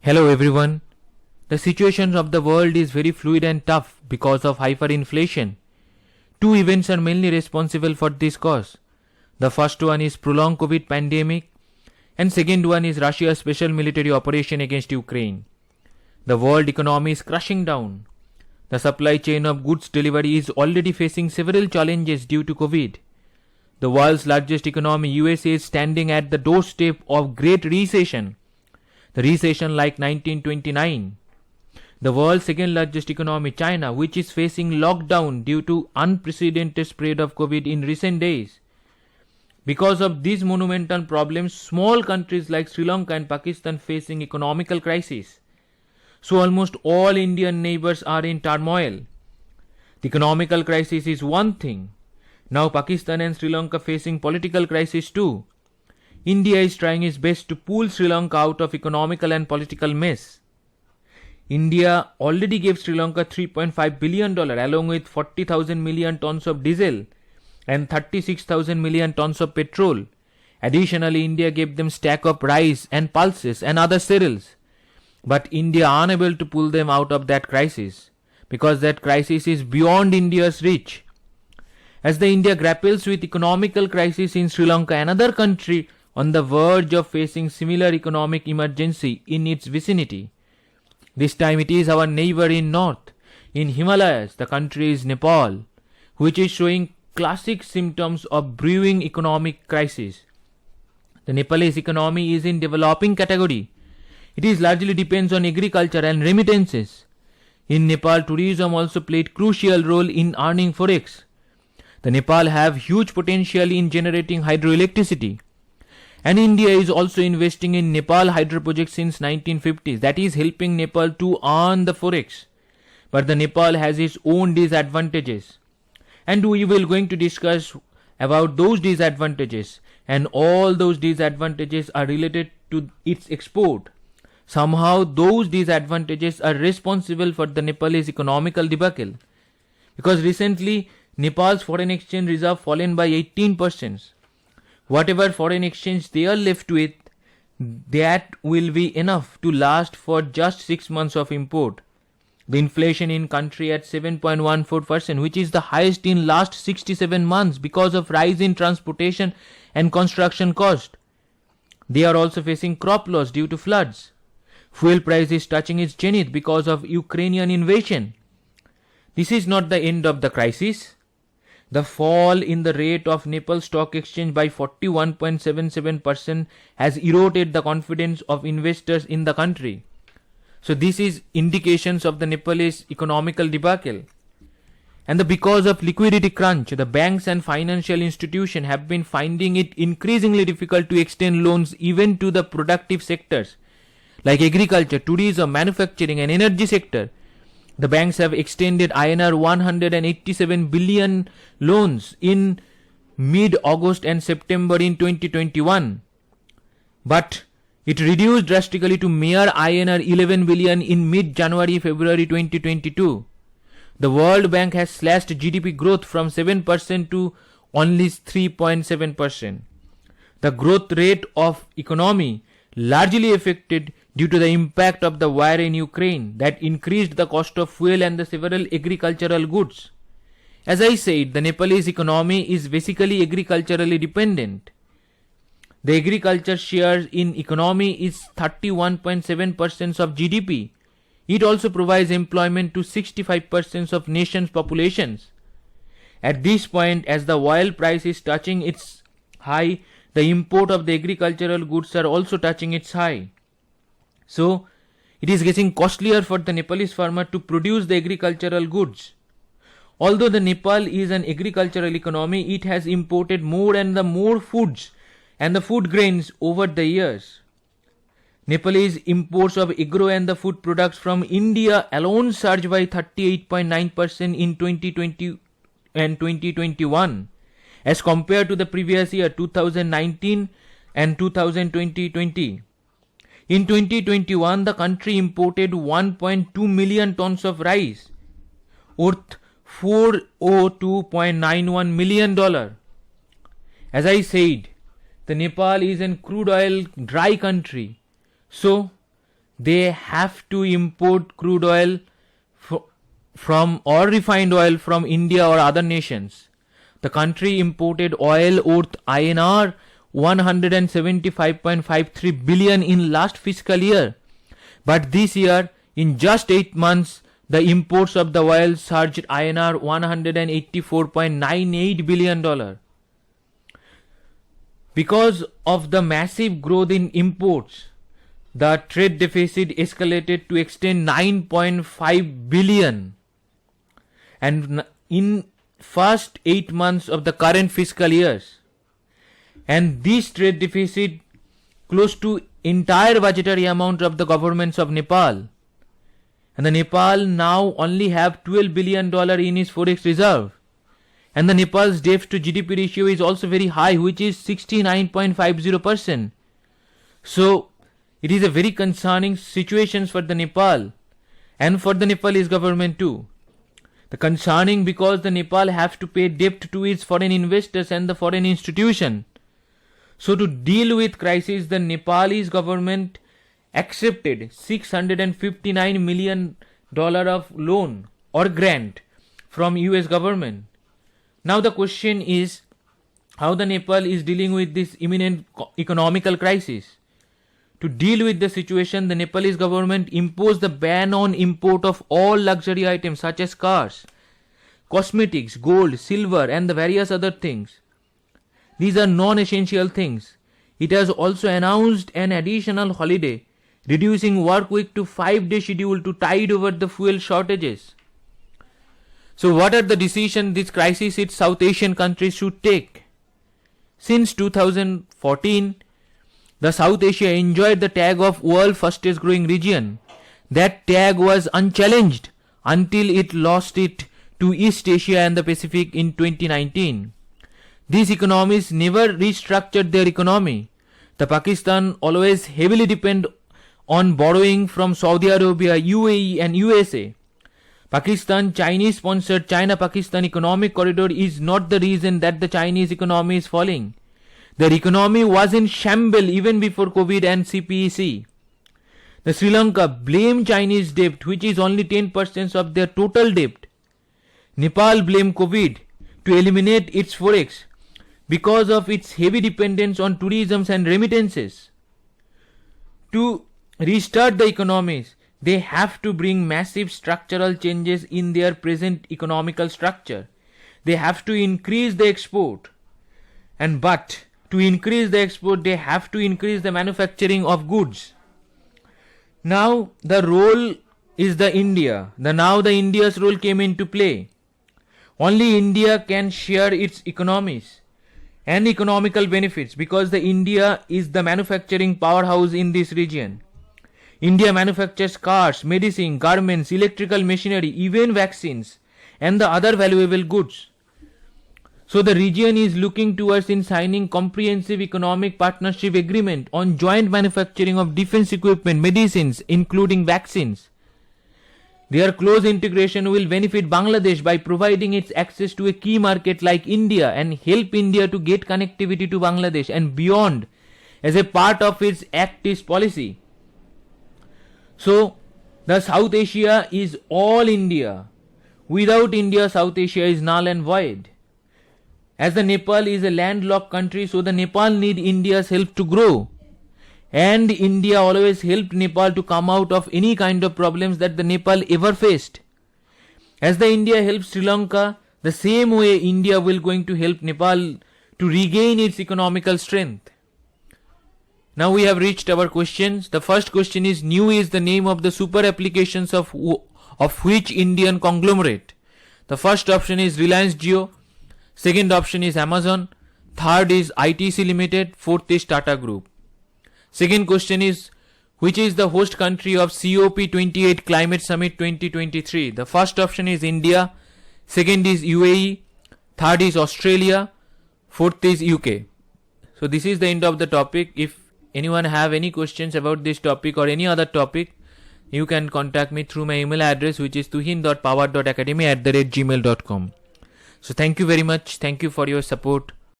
Hello everyone. The situation of the world is very fluid and tough because of hyperinflation. Two events are mainly responsible for this cause. The first one is prolonged COVID pandemic and second one is Russia's special military operation against Ukraine. The world economy is crashing down. The supply chain of goods delivery is already facing several challenges due to COVID. The world's largest economy, USA, is standing at the doorstep of Great Recession. The recession like 1929. The world's second largest economy, China, which is facing lockdown due to unprecedented spread of COVID in recent days. Because of these monumental problems, small countries like Sri Lanka and Pakistan facing economical crisis. So almost all Indian neighbors are in turmoil. The economical crisis is one thing. Now Pakistan and Sri Lanka facing political crisis too. India is trying its best to pull Sri Lanka out of economical and political mess. India already gave Sri Lanka $3.5 billion along with 40,000 million tons of diesel and 36,000 million tons of petrol. Additionally, India gave them stack of rice and pulses and other cereals. But India unable to pull them out of that crisis because that crisis is beyond India's reach. As the India grapples with economical crisis in Sri Lanka, another country on the verge of facing similar economic emergency in its vicinity. This time it is our neighbor in north. In Himalayas, the country is Nepal, which is showing classic symptoms of brewing economic crisis. The Nepalese economy is in developing category. It is largely depends on agriculture and remittances. In Nepal, tourism also played crucial role in earning Forex. The Nepal have huge potential in generating hydroelectricity. And India is also investing in Nepal hydro projects since 1950s. That is helping Nepal to earn the Forex. But the Nepal has its own disadvantages. And we will going to discuss about those disadvantages. And all those disadvantages are related to its export. Somehow those disadvantages are responsible for the Nepalese economical debacle. Because recently Nepal's foreign exchange reserve fallen by 18%. Whatever foreign exchange they are left with, that will be enough to last for just 6 months of import. The inflation in country at 7.14%, which is the highest in last 67 months because of rise in transportation and construction cost. They are also facing crop loss due to floods. Fuel price is touching its zenith because of Ukrainian invasion. This is not the end of the crisis. The fall in the rate of Nepal Stock Exchange by 41.77% has eroded the confidence of investors in the country. So this is indications of the Nepalese economical debacle. And because of liquidity crunch, the banks and financial institutions have been finding it increasingly difficult to extend loans even to the productive sectors like agriculture, tourism, manufacturing and energy sector. The banks have extended INR 187 billion loans in mid-August and September in 2021. But it reduced drastically to mere INR 11 billion in mid-January-February 2022. The World Bank has slashed GDP growth from 7% to only 3.7%. The growth rate of economy largely affected due to the impact of the war in Ukraine that increased the cost of fuel and the several agricultural goods. As I said, the Nepalese economy is basically agriculturally dependent. The agriculture share in economy is 31.7% of GDP. It also provides employment to 65% of nation's populations. At this point, as the oil price is touching its high, the import of the agricultural goods are also touching its high. So, it is getting costlier for the Nepalese farmer to produce the agricultural goods. Although the Nepal is an agricultural economy, it has imported more and more foods and the food grains over the years. Nepalese imports of agro and the food products from India alone surged by 38.9% in 2020 and 2021 as compared to the previous year 2019 and 2020. In 2021, the country imported 1.2 million tons of rice, worth $402.91 million. As I said, the Nepal is a crude oil dry country. So, they have to import crude oil from or refined oil from India or other nations. The country imported oil worth INR 175.53 billion in last fiscal year. But this year, in just 8 months, the imports of the oil surged INR 184.98 billion dollar. Because of the massive growth in imports, the trade deficit escalated to extend 9.5 billion. And in first 8 months of the current fiscal years, and this trade deficit close to entire budgetary amount of the governments of Nepal. And the Nepal now only have $12 billion in its Forex reserve. And the Nepal's debt to GDP ratio is also very high, which is 69.50%. So it is a very concerning situation for the Nepal and for the Nepalese government too. The concerning because the Nepal have to pay debt to its foreign investors and the foreign institution. So to deal with crisis, the Nepalese government accepted $659 million of loan or grant from US government. Now the question is how the Nepal is dealing with this imminent economical crisis. To deal with the situation, the Nepalese government imposed the ban on import of all luxury items such as cars, cosmetics, gold, silver and the various other things. These are non-essential things. It has also announced an additional holiday, reducing work week to 5-day schedule to tide over the fuel shortages. So what are the decisions this crisis in South Asian countries should take? Since 2014, the South Asia enjoyed the tag of world fastest growing region. That tag was unchallenged until it lost it to East Asia and the Pacific in 2019. These economies never restructured their economy. The Pakistan always heavily depend on borrowing from Saudi Arabia, UAE and USA. Pakistan Chinese sponsored China-Pakistan economic corridor is not the reason that the Chinese economy is falling. Their economy was in shambles even before COVID and CPEC. The Sri Lanka blamed Chinese debt, which is only 10% of their total debt. Nepal blamed COVID to eliminate its Forex because of its heavy dependence on tourism and remittances. To restart the economies, they have to bring massive structural changes in their present economical structure. They have to increase the export. But to increase the export, they have to increase the manufacturing of goods. Now the role is the India. Now the India's role came into play. Only India can share its economies and economical benefits because the India is the manufacturing powerhouse in this region. India manufactures cars, medicine, garments, electrical machinery, even vaccines and the other valuable goods. So the region is looking towards in signing comprehensive economic partnership agreement on joint manufacturing of defense equipment, medicines, including vaccines. Their close integration will benefit Bangladesh by providing its access to a key market like India and help India to get connectivity to Bangladesh and beyond as a part of its Act East policy. So, the South Asia is all India. Without India, South Asia is null and void. As the Nepal is a landlocked country, so the Nepal need India's help to grow. And India always helped Nepal to come out of any kind of problems that the Nepal ever faced. As the India helps Sri Lanka, the same way India will going to help Nepal to regain its economical strength. Now we have reached our questions. The first question is, new is the name of the super applications of which Indian conglomerate? The first option is Reliance Jio. Second option is Amazon. Third is ITC Limited. Fourth is Tata Group. Second question is, which is the host country of COP28 Climate Summit 2023? The first option is India. Second is UAE. Third is Australia. Fourth is UK. So this is the end of the topic. If anyone have any questions about this topic or any other topic, you can contact me through my email address, which is tuhin.power.academy@gmail.com. So thank you very much. Thank you for your support.